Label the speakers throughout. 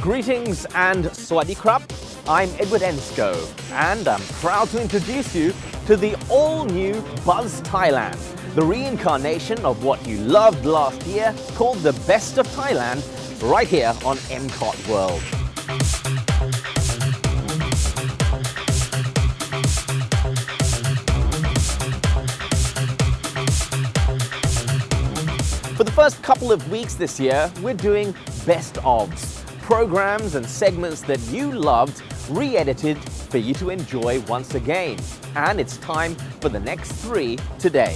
Speaker 1: Greetings and Swadee Krap. I'm Edward Ensko and I'm proud to introduce you to the all-new Buzz Thailand, the reincarnation of what you loved last year, called the Best of Thailand, right here on MCOT World. For the first couple of weeks this year, we're doing best ofs. Programs and segments that you loved, re-edited for you to enjoy once again. And it's time for the next 3 today.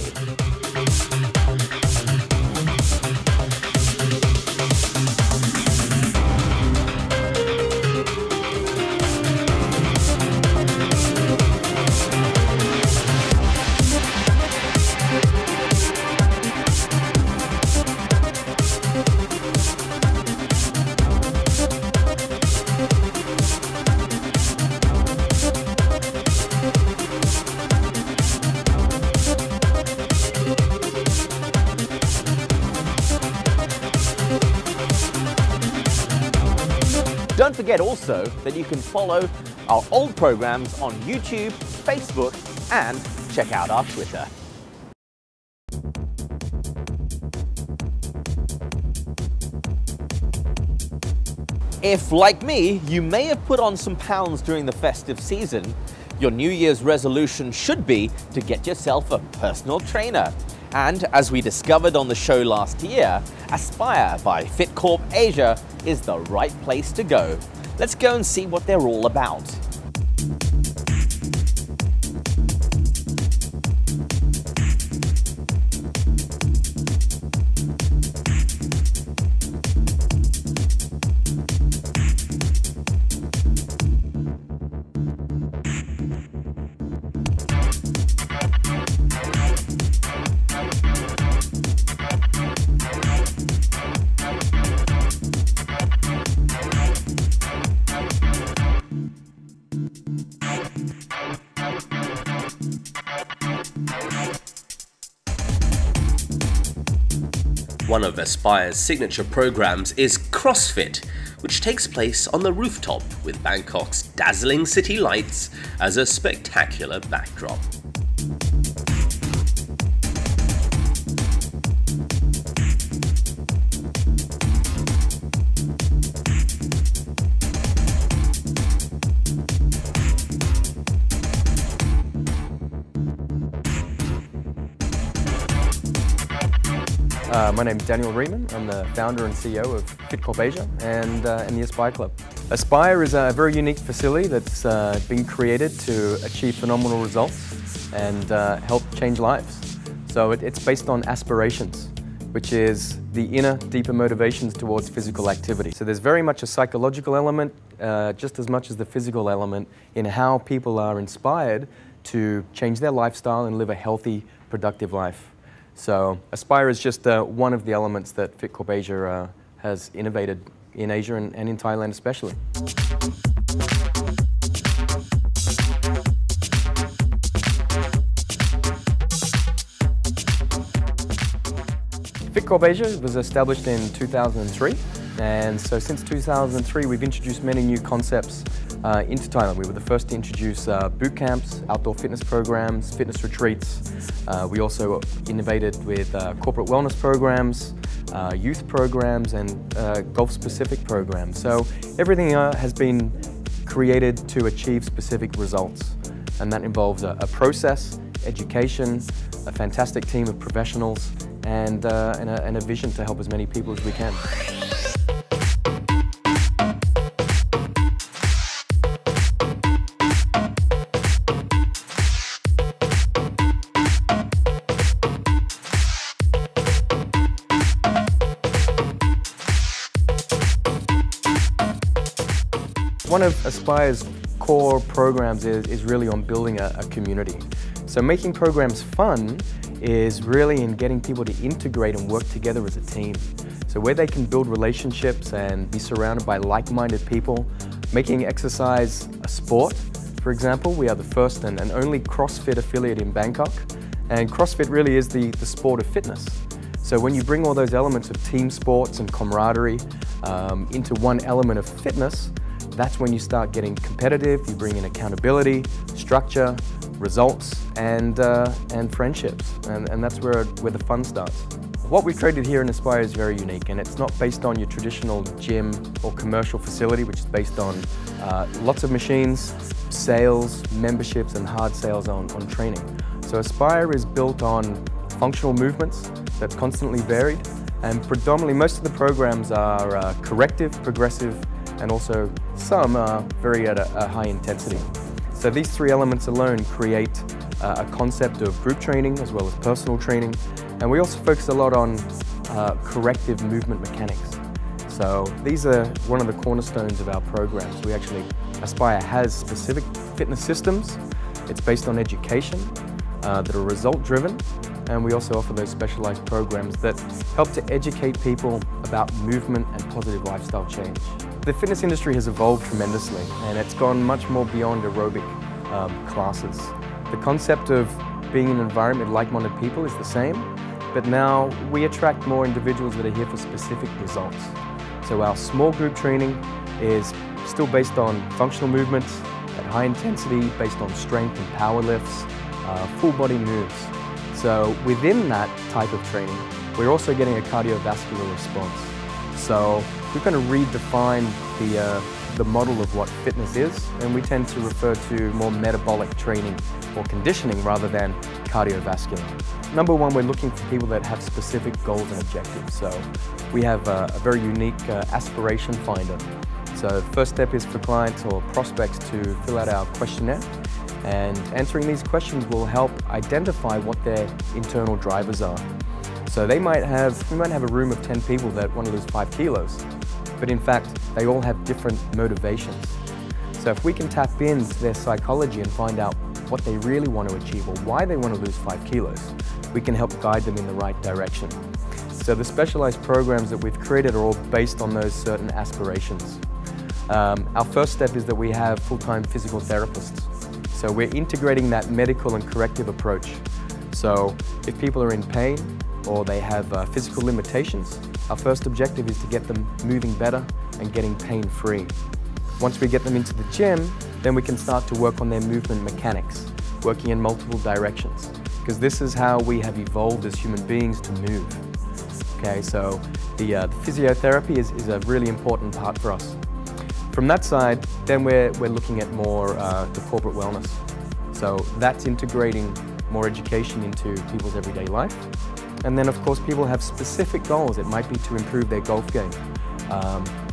Speaker 1: Don't forget also that you can follow our old programs on YouTube, Facebook, and check out our Twitter. If, like me, you may have put on some pounds during the festive season, your New Year's resolution should be to get yourself a personal trainer. And as we discovered on the show last year, Aspire by FitCorp Asia is the right place to go. Let's go and see what they're all about.
Speaker 2: One of Aspire's signature programs is CrossFit, which takes place on the rooftop with Bangkok's dazzling city lights as a spectacular backdrop.
Speaker 3: My name is Daniel Riemann. I'm the founder and CEO of FitCorp Asia and the Aspire Club. Aspire is a very unique facility that's been created to achieve phenomenal results and help change lives. So it's based on aspirations, which is the inner, deeper motivations towards physical activity. So there's very much a psychological element, just as much as the physical element, in how people are inspired to change their lifestyle and live a healthy, productive life. So Aspire is just one of the elements that FitCorp Asia has innovated in Asia and in Thailand especially. FitCorp Asia was established in 2003, and so since 2003 we've introduced many new concepts into Thailand. We were the first to introduce boot camps, outdoor fitness programs, fitness retreats. We also innovated with corporate wellness programs, youth programs, and golf-specific programs. So everything has been created to achieve specific results, and that involves a process, education, a fantastic team of professionals, and a vision to help as many people as we can. one of Aspire's core programs is really on building a community. So making programs fun is really in getting people to integrate and work together as a team. So where they can build relationships and be surrounded by like-minded people, making exercise a sport. For example, we are the first and only CrossFit affiliate in Bangkok, and CrossFit really is the sport of fitness. So when you bring all those elements of team sports and camaraderie into one element of fitness, that's when you start getting competitive, you bring in accountability, structure, results, and friendships, and that's where the fun starts. What we've created here in Aspire is very unique, and it's not based on your traditional gym or commercial facility, which is based on lots of machines, sales, memberships, and hard sales on training. So Aspire is built on functional movements that's constantly varied, and predominantly most of the programs are corrective, progressive, and also some are very at a high intensity. So these three elements alone create a concept of group training as well as personal training, and we also focus a lot on corrective movement mechanics. So these are one of the cornerstones of our programs. Aspire has specific fitness systems. It's based on education that are result-driven, and we also offer those specialized programs that help to educate people about movement and positive lifestyle change. The fitness industry has evolved tremendously, and it's gone much more beyond aerobic classes. The concept of being in an environment with like-minded people is the same, but now we attract more individuals that are here for specific results. So our small group training is still based on functional movements at high intensity, based on strength and power lifts, full body moves. So within that type of training, we're also getting a cardiovascular response. So we're going to redefine the model of what fitness is, and we tend to refer to more metabolic training or conditioning rather than cardiovascular. Number one, we're looking for people that have specific goals and objectives. So we have a very unique aspiration finder. So first step is for clients or prospects to fill out our questionnaire, and answering these questions will help identify what their internal drivers are. So we might have a room of 10 people that want to lose 5 kilos, but in fact, they all have different motivations. So if we can tap into their psychology and find out what they really want to achieve or why they want to lose 5 kilos, we can help guide them in the right direction. So the specialized programs that we've created are all based on those certain aspirations. Our first step is that we have full-time physical therapists. So we're integrating that medical and corrective approach. So if people are in pain or they have physical limitations, our first objective is to get them moving better and getting pain-free. Once we get them into the gym, then we can start to work on their movement mechanics, working in multiple directions, because this is how we have evolved as human beings to move. Okay, so the physiotherapy is a really important part for us. From that side, then we're looking at more the corporate wellness. So that's integrating more education into people's everyday life. And then of course people have specific goals. It might be to improve their golf game.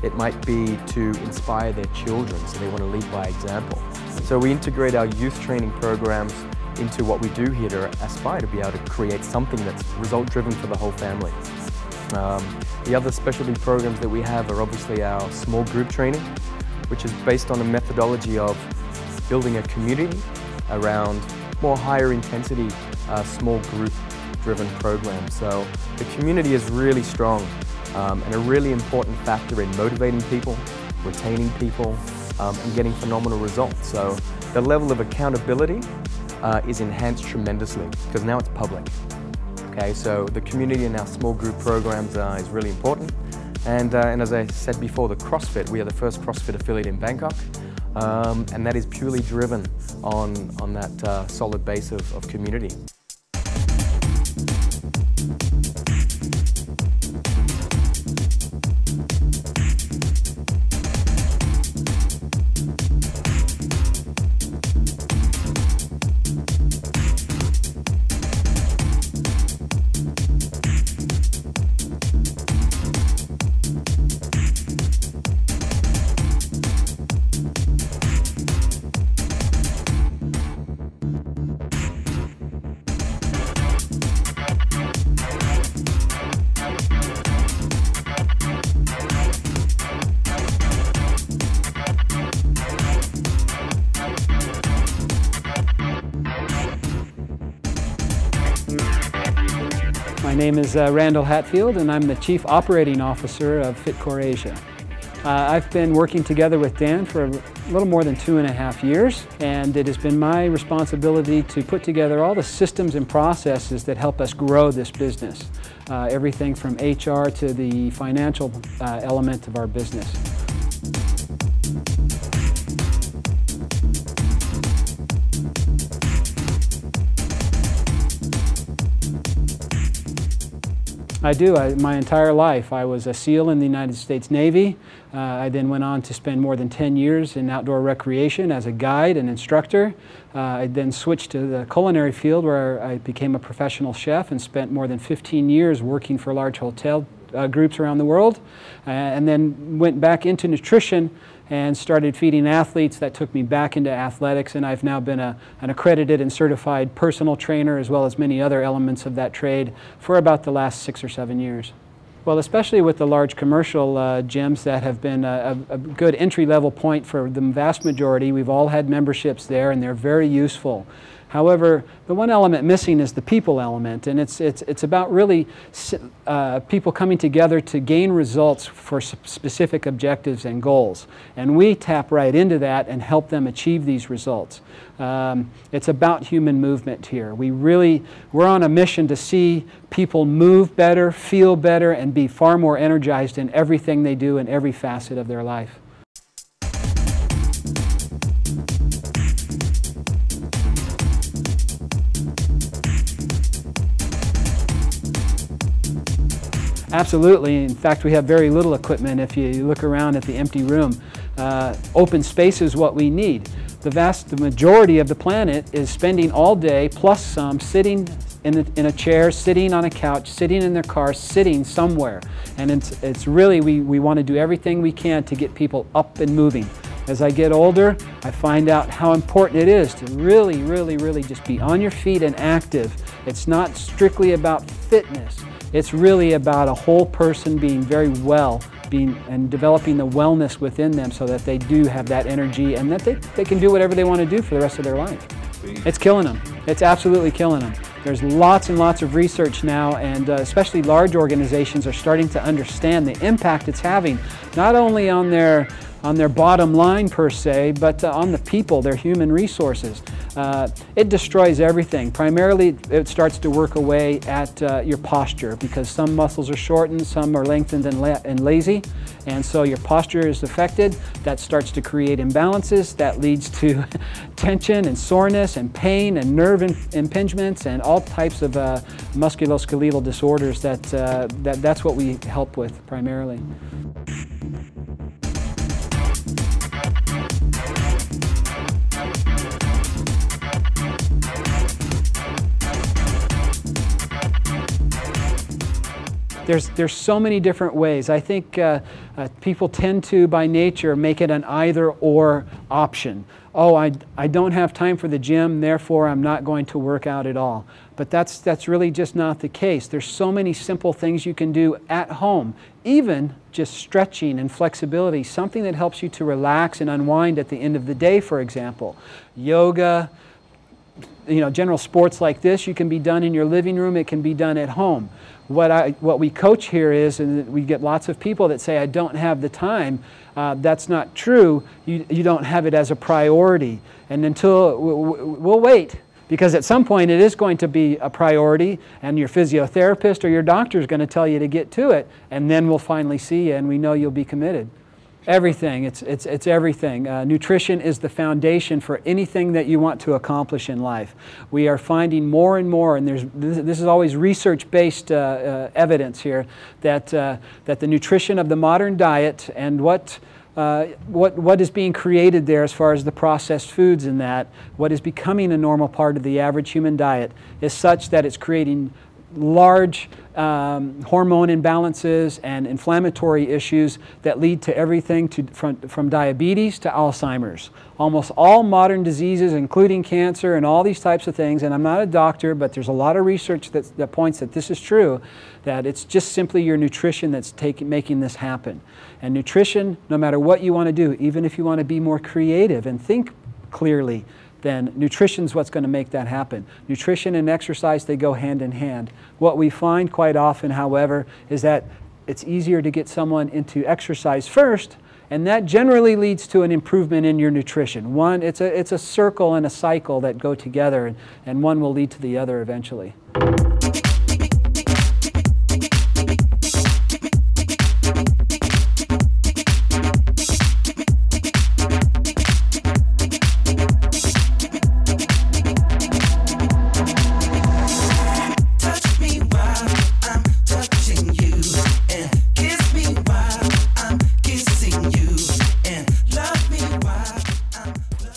Speaker 3: It might be to inspire their children, so they want to lead by example. So we integrate our youth training programs into what we do here to Aspire to be able to create something that's result-driven for the whole family. The other specialty programs that we have are obviously our small group training, which is based on a methodology of building a community around more higher intensity small group driven programs. So the community is really strong and a really important factor in motivating people, retaining people, and getting phenomenal results. So the level of accountability is enhanced tremendously because now it's public. Okay, so the community in our small group programs is really important. And as I said before, the CrossFit, we are the first CrossFit affiliate in Bangkok, and that is purely driven on that solid base of community.
Speaker 4: My name is Randall Hatfield, and I'm the Chief Operating Officer of FitCorp Asia. I've been working together with Dan for a little more than 2.5 years, and it has been my responsibility to put together all the systems and processes that help us grow this business. Everything from HR to the financial element of our business. I do. My entire life I was a SEAL in the United States Navy. I then went on to spend more than 10 years in outdoor recreation as a guide and instructor. I then switched to the culinary field where I became a professional chef and spent more than 15 years working for large hotel groups around the world, and then went back into nutrition and started feeding athletes. That took me back into athletics, and I've now been an accredited and certified personal trainer as well as many other elements of that trade for about the last 6 or 7 years. Well, especially with the large commercial gyms that have been a good entry-level point for the vast majority. We've all had memberships there, and they're very useful. However, the one element missing is the people element, and it's about really people coming together to gain results for specific objectives and goals. And we tap right into that and help them achieve these results. It's about human movement here. We're on a mission to see people move better, feel better, and be far more energized in everything they do in every facet of their life. Absolutely. In fact, we have very little equipment. If you look around at the empty room, open space is what we need. The majority of the planet is spending all day, plus some, sitting in a chair, sitting on a couch, sitting in their car, sitting somewhere. And it's really, we want to do everything we can to get people up and moving. As I get older, I find out how important it is to really just be on your feet and active. It's not strictly about fitness. It's really about a whole person being very well, and developing the wellness within them so that they do have that energy and that they can do whatever they want to do for the rest of their life. It's killing them. It's absolutely killing them. There's lots and lots of research now, and especially large organizations are starting to understand the impact it's having, not only on their bottom line per se, but on the people, their human resources. It destroys everything. Primarily, it starts to work away at your posture, because some muscles are shortened, some are lengthened and lazy, and so your posture is affected. That starts to create imbalances. That leads to tension and soreness and pain and nerve impingements and all types of musculoskeletal disorders. That's what we help with primarily. There's so many different ways. I think people tend to, by nature, make it an either-or option. Oh, I don't have time for the gym, therefore I'm not going to work out at all. But that's really just not the case. There's so many simple things you can do at home, even just stretching and flexibility, something that helps you to relax and unwind at the end of the day, for example. Yoga, general sports like this, you can be done in your living room, it can be done at home. What we coach here is, and we get lots of people that say, I don't have the time. That's not true. You don't have it as a priority. And until, we'll wait, because at some point it is going to be a priority, and your physiotherapist or your doctor is going to tell you to get to it, and then we'll finally see you and we know you'll be committed. Everything. It's everything. Nutrition is the foundation for anything that you want to accomplish in life. We are finding more and more, and this is always research-based evidence here, that the nutrition of the modern diet and what is being created there as far as the processed foods and that, what is becoming a normal part of the average human diet, is such that it's creating large hormone imbalances and inflammatory issues that lead to everything from diabetes to Alzheimer's. Almost all modern diseases, including cancer and all these types of things, and I'm not a doctor, but there's a lot of research that points that this is true, that it's just simply your nutrition that's making this happen. And nutrition, no matter what you want to do, even if you want to be more creative and think clearly, then nutrition's what's going to make that happen. Nutrition and exercise, they go hand in hand. What we find quite often, however, is that it's easier to get someone into exercise first, and that generally leads to an improvement in your nutrition. It's a circle and a cycle that go together, and one will lead to the other eventually.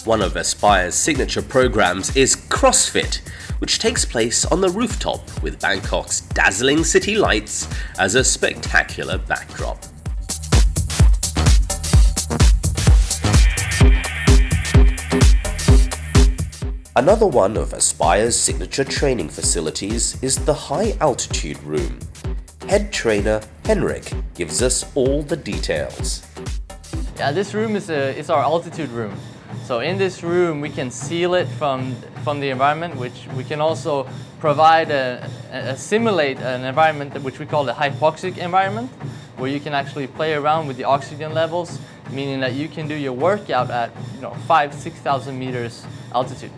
Speaker 2: One of Aspire's signature programs is CrossFit, which takes place on the rooftop with Bangkok's dazzling city lights as a spectacular backdrop. Another one of Aspire's signature training facilities is the High Altitude Room. Head trainer Henrik gives us all the details.
Speaker 5: Yeah, this room is our altitude room. So in this room we can seal it from the environment, which we can also provide simulate an environment which we call the hypoxic environment, where you can actually play around with the oxygen levels, meaning that you can do your workout at 5,000–6,000 meters altitude.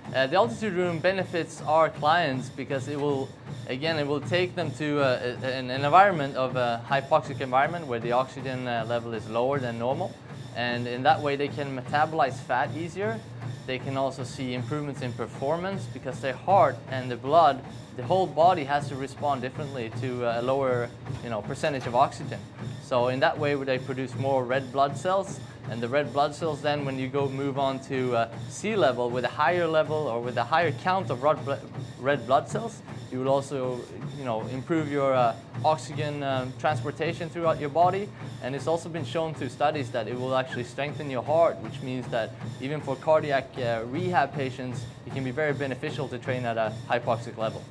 Speaker 5: The altitude room benefits our clients because it will take them to an environment of a hypoxic environment where the oxygen level is lower than normal. And in that way they can metabolize fat easier. They can also see improvements in performance because their heart and the blood, the whole body has to respond differently to a lower percentage of oxygen. So in that way they produce more red blood cells, and the red blood cells then when you move on to sea level with a higher level or with a higher count of red blood cells, you will also improve your oxygen transportation throughout your body. And it's also been shown through studies that it will actually strengthen your heart, which means that even for cardiac rehab patients, it can be very beneficial to train at a hypoxic level.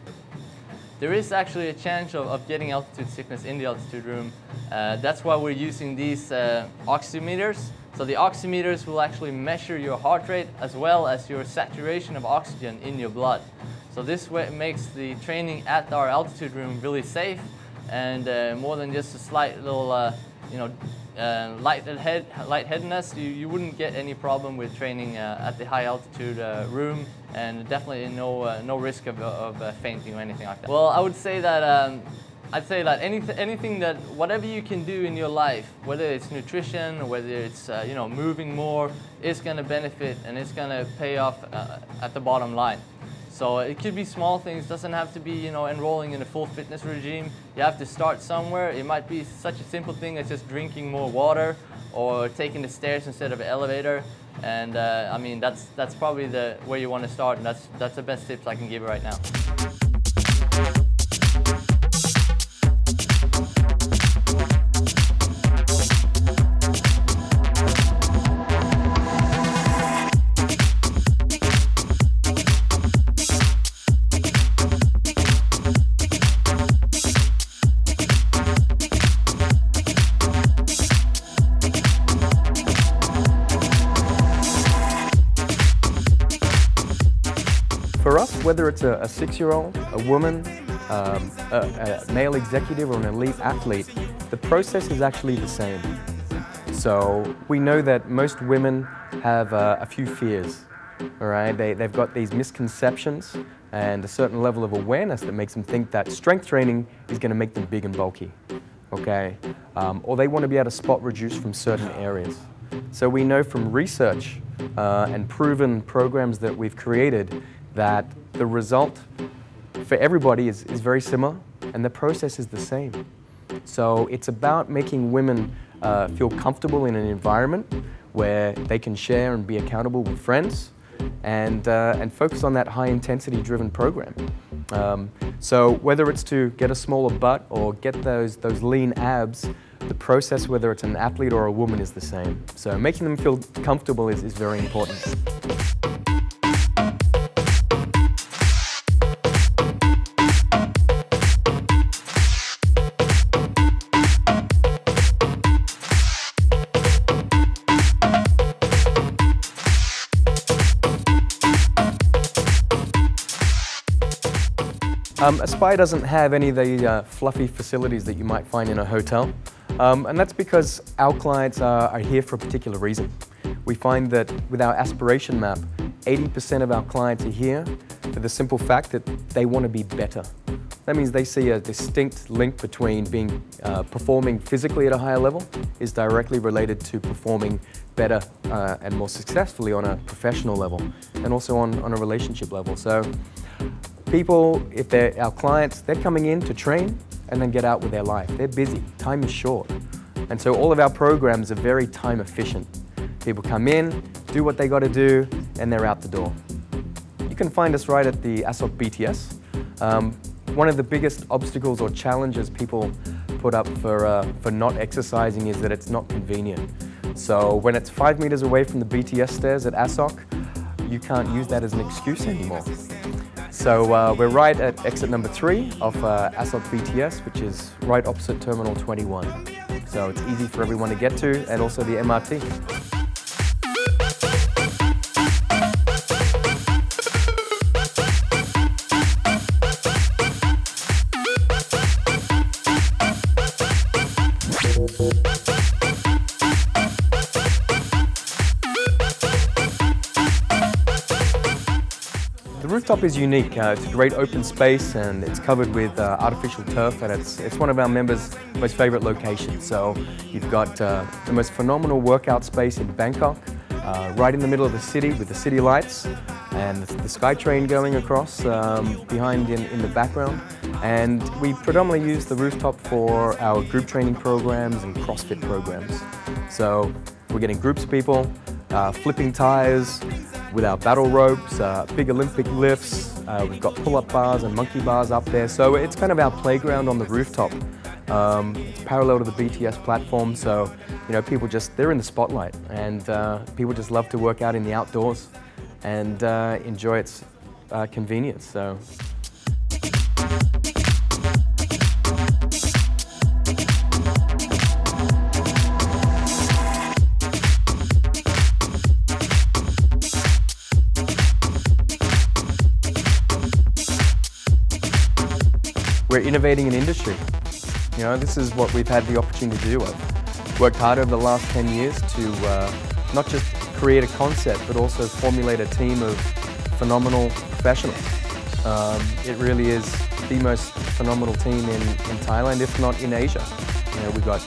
Speaker 5: There is actually a chance of getting altitude sickness in the altitude room. That's why we're using these oximeters. So the oximeters will actually measure your heart rate as well as your saturation of oxygen in your blood. So this way makes the training at our altitude room really safe, and more than just a slight little lightheadedness, you wouldn't get any problem with training at the high altitude room, and definitely no risk of fainting or anything like that. Well, I would say that anything that whatever you can do in your life, whether it's nutrition or whether it's moving more, is going to benefit and it's going to pay off at the bottom line. So it could be small things, doesn't have to be enrolling in a full fitness regime. You have to start somewhere. It might be such a simple thing as just drinking more water or taking the stairs instead of an elevator. And I mean that's probably where you want to start, and that's the best tips I can give you right now.
Speaker 3: For us, whether it's a 6-year-old, a woman, a male executive or an elite athlete, the process is actually the same. So we know that most women have a few fears, all right? They've got these misconceptions and a certain level of awareness that makes them think that strength training is going to make them big and bulky, okay? Or they want to be able to spot reduce from certain areas. So we know from research and proven programs that we've created that the result for everybody is very similar, and the process is the same. So it's about making women feel comfortable in an environment where they can share and be accountable with friends, and focus on that high-intensity driven program. So whether it's to get a smaller butt or get those lean abs, the process, whether it's an athlete or a woman, is the same. So making them feel comfortable is very important. Aspire doesn't have any of the fluffy facilities that you might find in a hotel, and that's because our clients are here for a particular reason. We find that with our aspiration map, 80% of our clients are here for the simple fact that they want to be better. That means they see a distinct link between performing physically at a higher level is directly related to performing better and more successfully on a professional level and also on a relationship level. So people, if they're our clients, they're coming in to train and then get out with their life. They're busy, time is short. And so all of our programs are very time efficient. People come in, do what they got to do, and they're out the door. You can find us right at the ASOC BTS. One of the biggest obstacles or challenges people put up for not exercising is that it's not convenient. So when it's 5 meters away from the BTS stairs at ASOC, you can't use that as an excuse anymore. So we're right at exit number 3 of ASOC BTS, which is right opposite Terminal 21. So it's easy for everyone to get to, and also the MRT. The rooftop is unique. It's a great open space and it's covered with artificial turf, and it's one of our members' most favorite locations. So you've got the most phenomenal workout space in Bangkok, right in the middle of the city with the city lights and the SkyTrain going across behind in the background. And we predominantly use the rooftop for our group training programs and CrossFit programs. So we're getting groups of people, flipping tires, with our battle ropes, big Olympic lifts, we've got pull-up bars and monkey bars up there. So it's kind of our playground on the rooftop. It's parallel to the BTS platform, so people they're in the spotlight, and people just love to work out in the outdoors and enjoy its convenience. So. We're innovating an industry. This is what we've had the opportunity to do. I've worked hard over the last 10 years to not just create a concept, but also formulate a team of phenomenal professionals. It really is the most phenomenal team in Thailand, if not in Asia. We've got,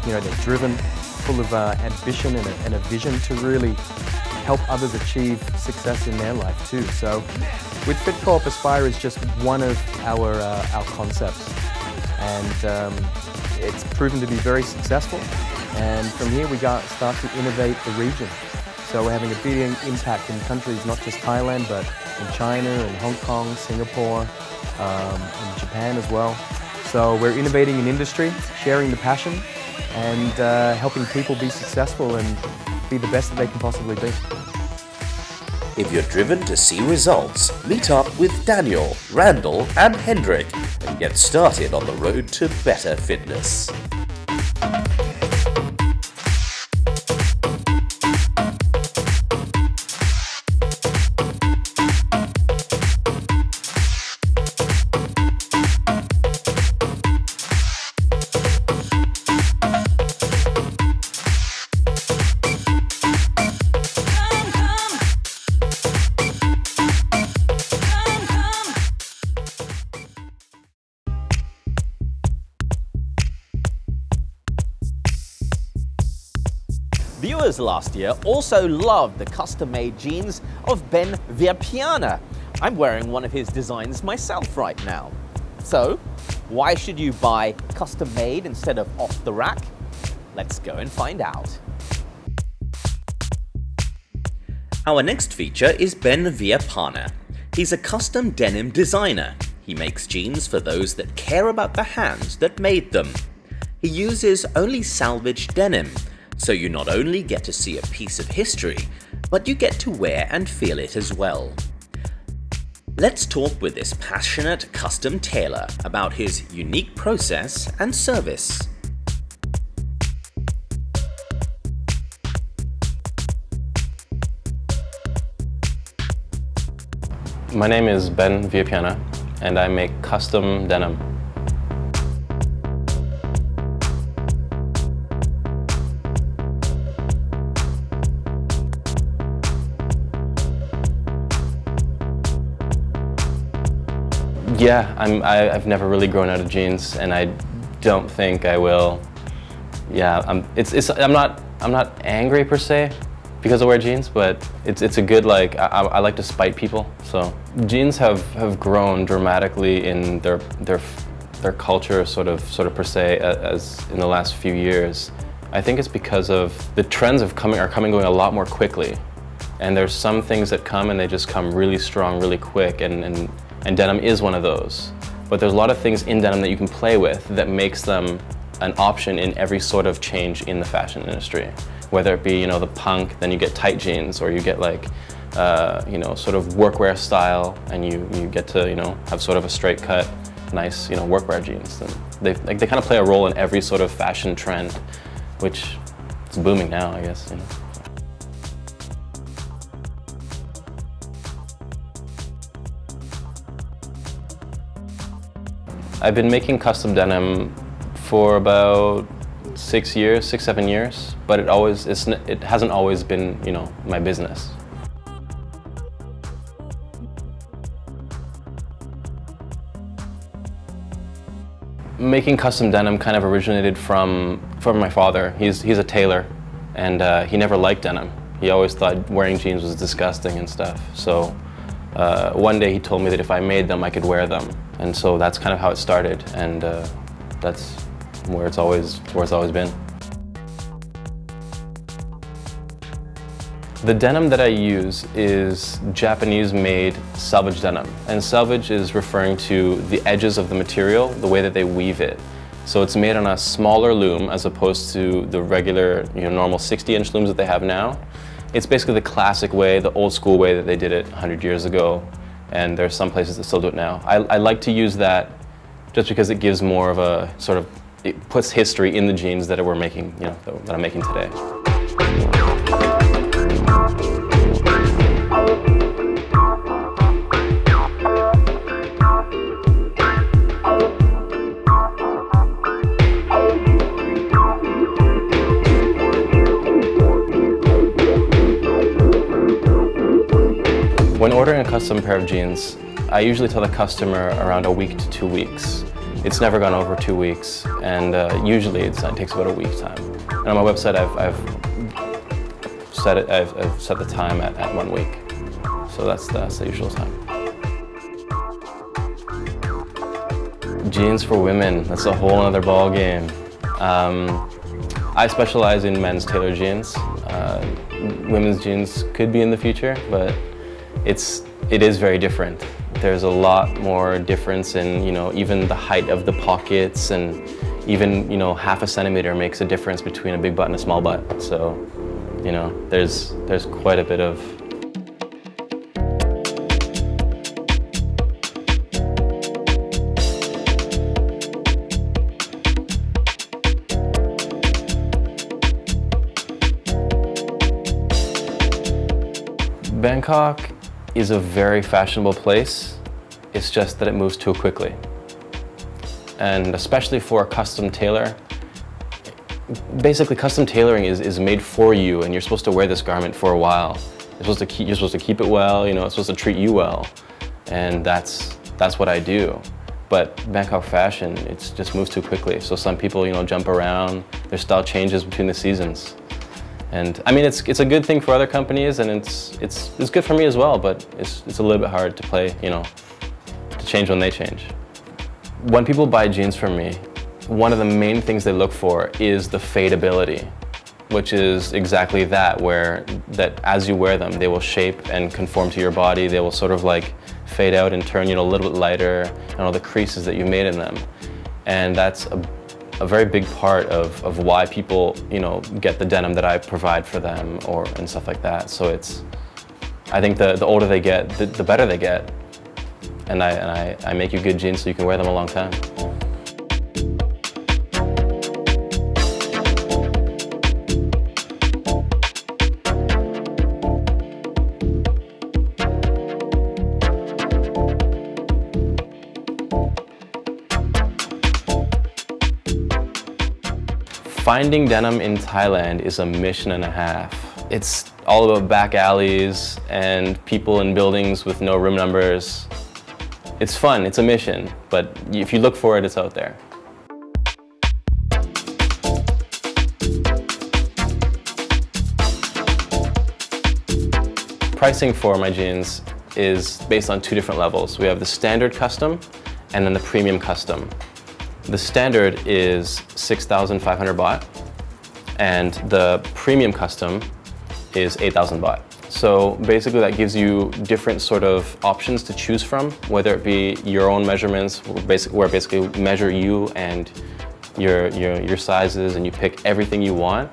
Speaker 3: they're driven, full of ambition and a vision to really help others achieve success in their life too. So with FitCorp, Aspire is just one of our concepts, and it's proven to be very successful. And from here we start to innovate the region. So we're having a big impact in countries, not just Thailand, but in China, and Hong Kong, Singapore, in Japan as well. So we're innovating an industry, sharing the passion, and helping people be successful and be the best that they can possibly be.
Speaker 2: If you're driven to see results, meet up with Daniel, Randall and Hendrik and get started on the road to better fitness.
Speaker 1: Viewers last year also loved the custom-made jeans of Ben Viapiana. I'm wearing one of his designs myself right now. So, why should you buy custom-made instead of off the rack? Let's go and find out.
Speaker 2: Our next feature is Ben Viapiana. He's a custom denim designer. He makes jeans for those that care about the hands that made them. He uses only salvaged denim, so you not only get to see a piece of history, but you get to wear and feel it as well. Let's talk with this passionate custom tailor about his unique process and service.
Speaker 6: My name is Ben Viapiana. and I make custom denim. Yeah, I've never really grown out of jeans, and I don't think I will. Yeah, I'm not angry per se because I wear jeans, but it's a good, like, I like to spite people. So jeans have grown dramatically in their culture sort of per se as in the last few years. I think it's because of the trends are coming going a lot more quickly, and there's some things that come and they just come really strong, really quick, and denim is one of those. But there's a lot of things in denim that you can play with that makes them an option in every sort of change in the fashion industry. Whether it be, you know, the punk, then you get tight jeans, or you get like, you know, sort of workwear style, and you get to, you know, have sort of a straight cut, nice, you know, workwear jeans. And they kind of play a role in every sort of fashion trend, which is booming now, I guess. You know. I've been making custom denim for about 6 years, 7 years, but it hasn't always been, you know, my business. Making custom denim kind of originated from my father. He's a tailor, and he never liked denim. He always thought wearing jeans was disgusting and stuff. So one day he told me that if I made them, I could wear them. And so that's kind of how it started, and that's where it's always been. The denim that I use is Japanese-made selvage denim, and selvage is referring to the edges of the material, the way that they weave it. So it's made on a smaller loom as opposed to the regular, you know, normal 60-inch looms that they have now. It's basically the classic way, the old school way that they did it 100 years ago. And there's some places that still do it now. I like to use that just because it gives more of a sort of, it puts history in the jeans that we're making, you know, that I'm making today. When ordering a custom pair of jeans, I usually tell the customer around a week to 2 weeks. It's never gone over 2 weeks, and usually it takes about a week's time. And on my website, I've set the time at 1 week. So that's the usual time. Jeans for women, that's a whole other ball game. I specialize in men's tailored jeans. Women's jeans could be in the future, but it is very different. There's a lot more difference in, you know, even the height of the pockets, and even, you know, half a centimeter makes a difference between a big butt and a small butt. So, you know, there's quite a bit of. Bangkok is a very fashionable place. It's just that it moves too quickly. And especially for a custom tailor, basically custom tailoring is made for you, and you're supposed to wear this garment for a while. You're supposed to keep it well, you know, it's supposed to treat you well. And that's what I do. But Bangkok fashion, it just moves too quickly. So some people, you know, jump around, their style changes between the seasons. And I mean, it's a good thing for other companies, and it's good for me as well, but it's a little bit hard to play, you know, to change when they change. When people buy jeans from me, one of the main things they look for is the fadeability, which is exactly that, that as you wear them, they will shape and conform to your body. They will sort of like fade out and turn, you know, a little bit lighter, and all the creases that you made in them. And that's a very big part of why people, you know, get the denim that I provide for them, and stuff like that. So I think the older they get, the better they get. And I make you good jeans so you can wear them a long time. Finding denim in Thailand is a mission and a half. It's all about back alleys and people in buildings with no room numbers. It's fun, it's a mission, but if you look for it, it's out there. Pricing for my jeans is based on two different levels. We have the standard custom and then the premium custom. The standard is 6,500 baht and the premium custom is 8,000 baht. So basically that gives you different sort of options to choose from, whether it be your own measurements, where basically measure you and your sizes and you pick everything you want.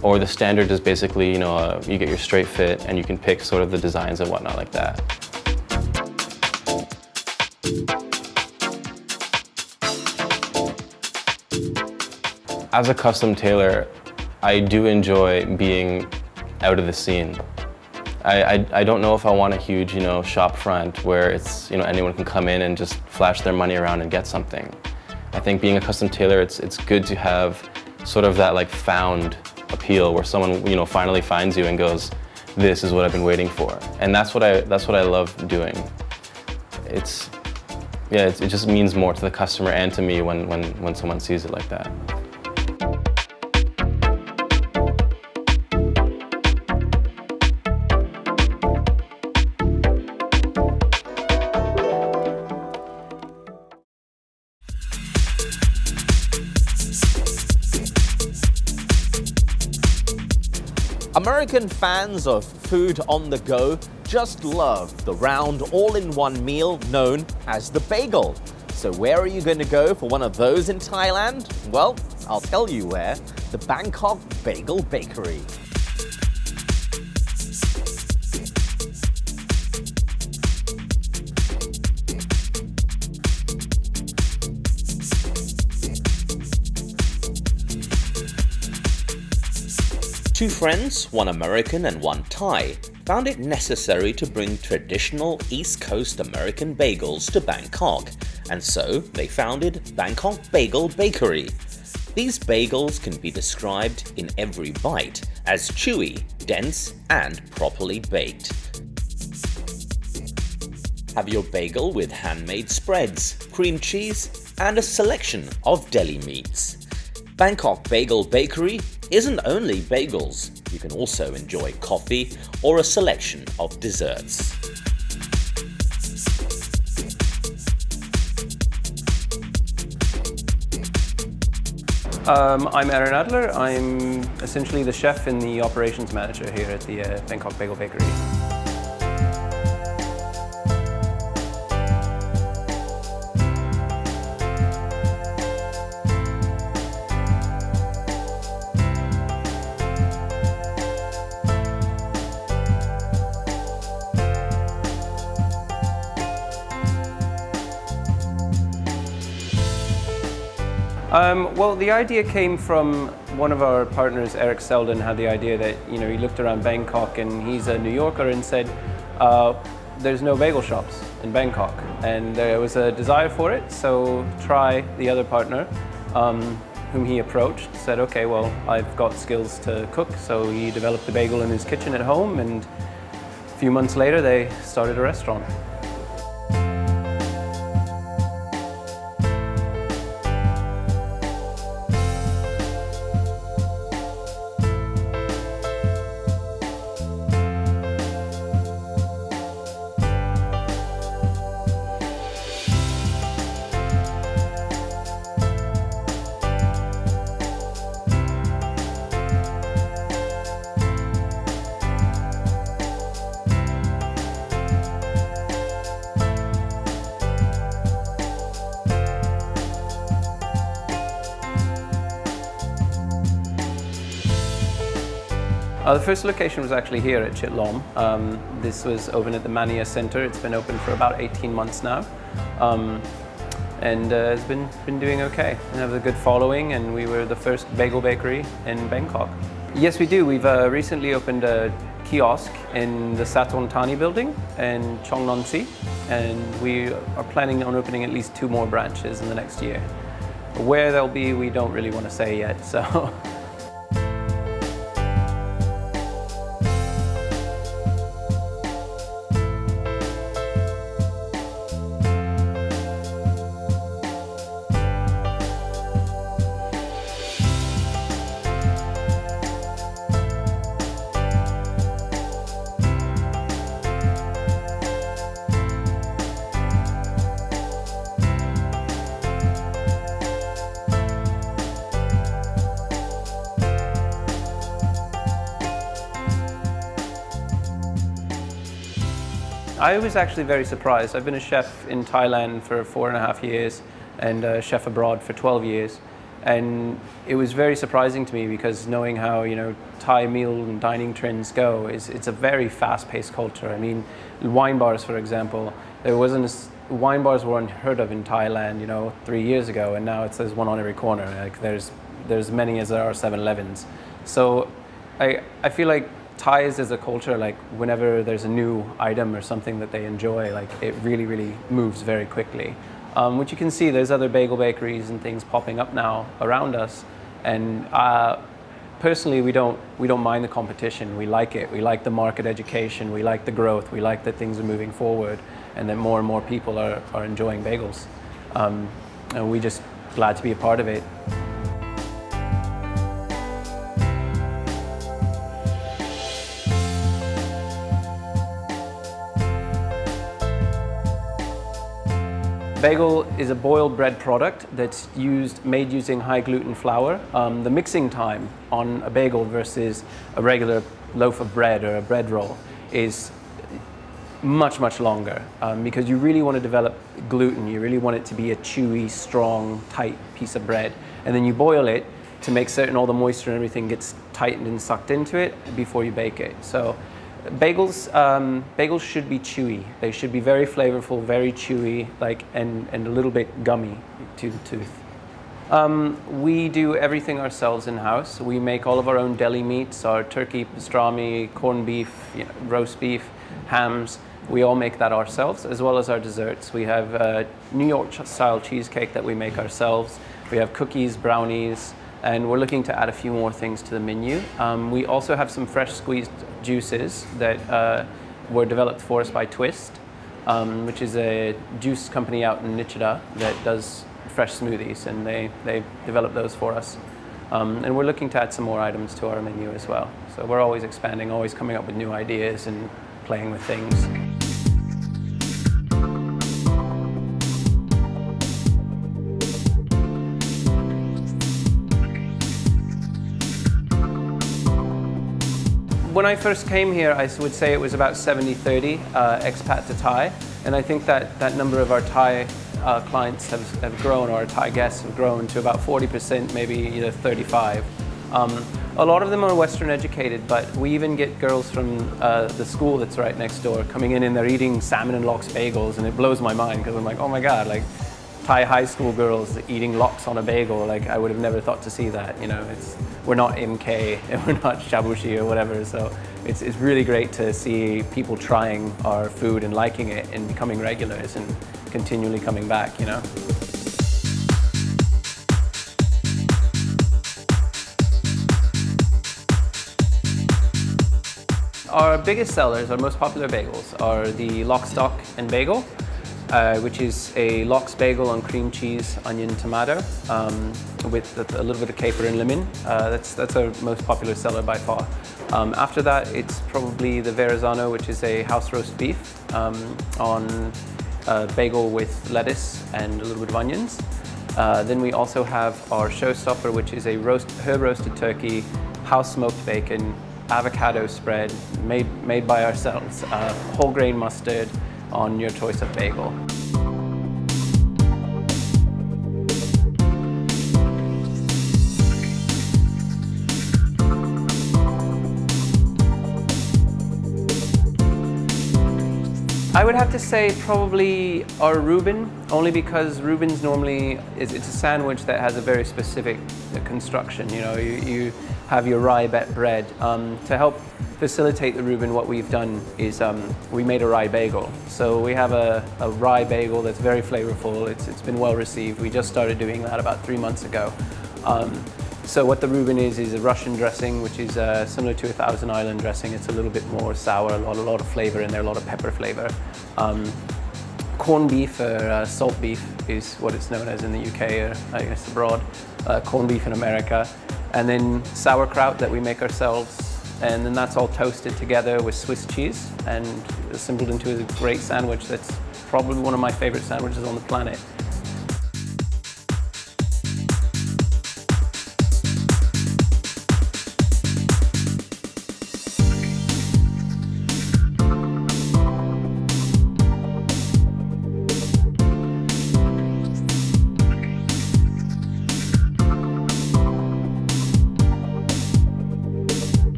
Speaker 6: Or the standard is basically, you get your straight fit and you can pick sort of the designs and whatnot like that. As a custom tailor, I do enjoy being out of the scene. I don't know if I want a huge, shop front where it's, anyone can come in and just flash their money around and get something. I think being a custom tailor, it's good to have sort of that like found appeal where someone, finally finds you and goes, this is what I've been waiting for. And that's what I love doing. It just means more to the customer and to me when someone sees it like that.
Speaker 1: American fans of food on the go just love the round all-in-one meal known as the bagel. So where are you going to go for one of those in Thailand? Well, I'll tell you where, the Bangkok Bagel Bakery. Two friends, one American and one Thai, found it necessary to bring traditional East Coast American bagels to Bangkok, and so they founded Bangkok Bagel Bakery. These bagels can be described in every bite as chewy, dense, and properly baked. Have your bagel with handmade spreads, cream cheese, and a selection of deli meats. Bangkok Bagel Bakery isn't only bagels, you can also enjoy coffee or a selection of desserts.
Speaker 7: I'm Aaron Adler. I'm essentially the chef and the operations manager here at the Bangkok Bagel Bakery. Well, the idea came from one of our partners, Eric Selden, had the idea that, he looked around Bangkok and he's a New Yorker and said, there's no bagel shops in Bangkok. And there was a desire for it, so Try, the other partner, whom he approached, said, okay, well, I've got skills to cook. So he developed the bagel in his kitchen at home, and a few months later, they started a restaurant. The first location was actually here at Chitlom. This was open at the Mania Center. It's been open for about 18 months now. And it's been doing okay. We have a good following, and we were the first bagel bakery in Bangkok. Yes, we do. We've recently opened a kiosk in the Saton Thani building in Chong Non Si, and we are planning on opening at least 2 more branches in the next year. Where they'll be, we don't really want to say yet, so. I was actually very surprised. I've been a chef in Thailand for 4.5 years and a chef abroad for 12 years. And it was very surprising to me because knowing how, Thai meal and dining trends go, it's a very fast-paced culture. I mean, wine bars, for example, wine bars were unheard of in Thailand, 3 years ago, and now there's one on every corner. Like there's many as there are 7-Elevens. So I feel like Thais as a culture, like whenever there's a new item or something that they enjoy, like it really, really moves very quickly. Which you can see, there's other bagel bakeries and things popping up now around us. And personally, we don't mind the competition. We like it. We like the market education. We like the growth. We like that things are moving forward and that more and more people are enjoying bagels. And we're just glad to be a part of it. Bagel is a boiled bread product that's made using high gluten flour. The mixing time on a bagel versus a regular loaf of bread or a bread roll is much, much longer because you really want to develop gluten. You really want it to be a chewy, strong, tight piece of bread. And then you boil it to make certain all the moisture and everything gets tightened and sucked into it before you bake it. So bagels should be chewy. They should be very flavorful, very chewy, and a little bit gummy to the tooth. We do everything ourselves in-house. We make all of our own deli meats, our turkey, pastrami, corned beef, roast beef, hams. We all make that ourselves, as well as our desserts. We have New York-style cheesecake that we make ourselves. We have cookies, brownies, and we're looking to add a few more things to the menu. We also have some fresh squeezed juices that were developed for us by Twist, which is a juice company out in Nichida that does fresh smoothies, and they develop those for us. And we're looking to add some more items to our menu as well. So we're always expanding, always coming up with new ideas and playing with things. When I first came here, I would say it was about 70-30 expat to Thai. And I think that number of our Thai clients have grown, or our Thai guests have grown to about 40%, maybe 35. A lot of them are Western educated, but we even get girls from the school that's right next door coming in and they're eating salmon and lox bagels, and it blows my mind because I'm like, oh my God, like Thai high school girls eating lox on a bagel, like I would have never thought to see that, we're not MK and we're not shabushi or whatever, so it's really great to see people trying our food and liking it and becoming regulars and continually coming back, Our biggest sellers, our most popular bagels, are the lox stock and bagel, which is a lox bagel on cream cheese, onion, tomato, with a little bit of caper and lemon. That's our most popular seller by far. After that, it's probably the Verrazano, which is a house roast beef on a bagel with lettuce and a little bit of onions. Then we also have our showstopper, which is a herb roasted turkey, house smoked bacon, avocado spread made by ourselves, whole grain mustard on your choice of bagel. I would have to say probably our Reuben, only because Reuben's normally, it's a sandwich that has a very specific construction. You know, you have your rye bread. To help facilitate the Reuben, what we've done is we made a rye bagel. So we have a rye bagel that's very flavorful. It's been well received. We just started doing that about 3 months ago. So what the Reuben is a Russian dressing, which is similar to a Thousand Island dressing. It's a little bit more sour, a lot of flavor in there, a lot of pepper flavor. Corned beef, or salt beef, is what it's known as in the UK, or I guess abroad. Corned beef in America. And then sauerkraut that we make ourselves. And then that's all toasted together with Swiss cheese and assembled into a great sandwich that's probably one of my favorite sandwiches on the planet.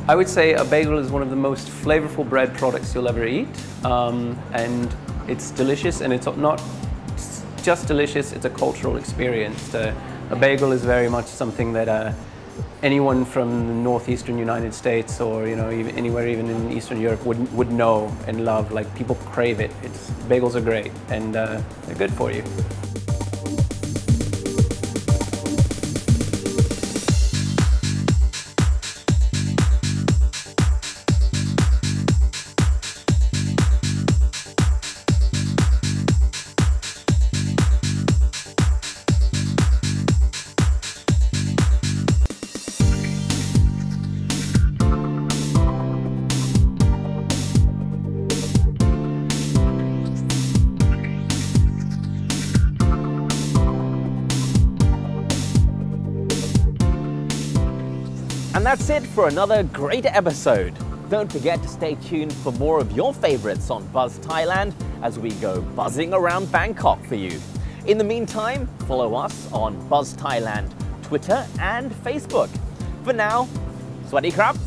Speaker 7: I would say a bagel is one of the most flavorful bread products you'll ever eat, and it's delicious, and it's not just delicious, it's a cultural experience. A bagel is very much something that anyone from the northeastern United States, or even anywhere even in Eastern Europe would know and love. Like, people crave it. Bagels are great, and they're good for you.
Speaker 1: And that's it for another great episode. Don't forget to stay tuned for more of your favorites on Buzz Thailand as we go buzzing around Bangkok for you. In the meantime, follow us on Buzz Thailand, Twitter and Facebook. For now, Swadee Krap!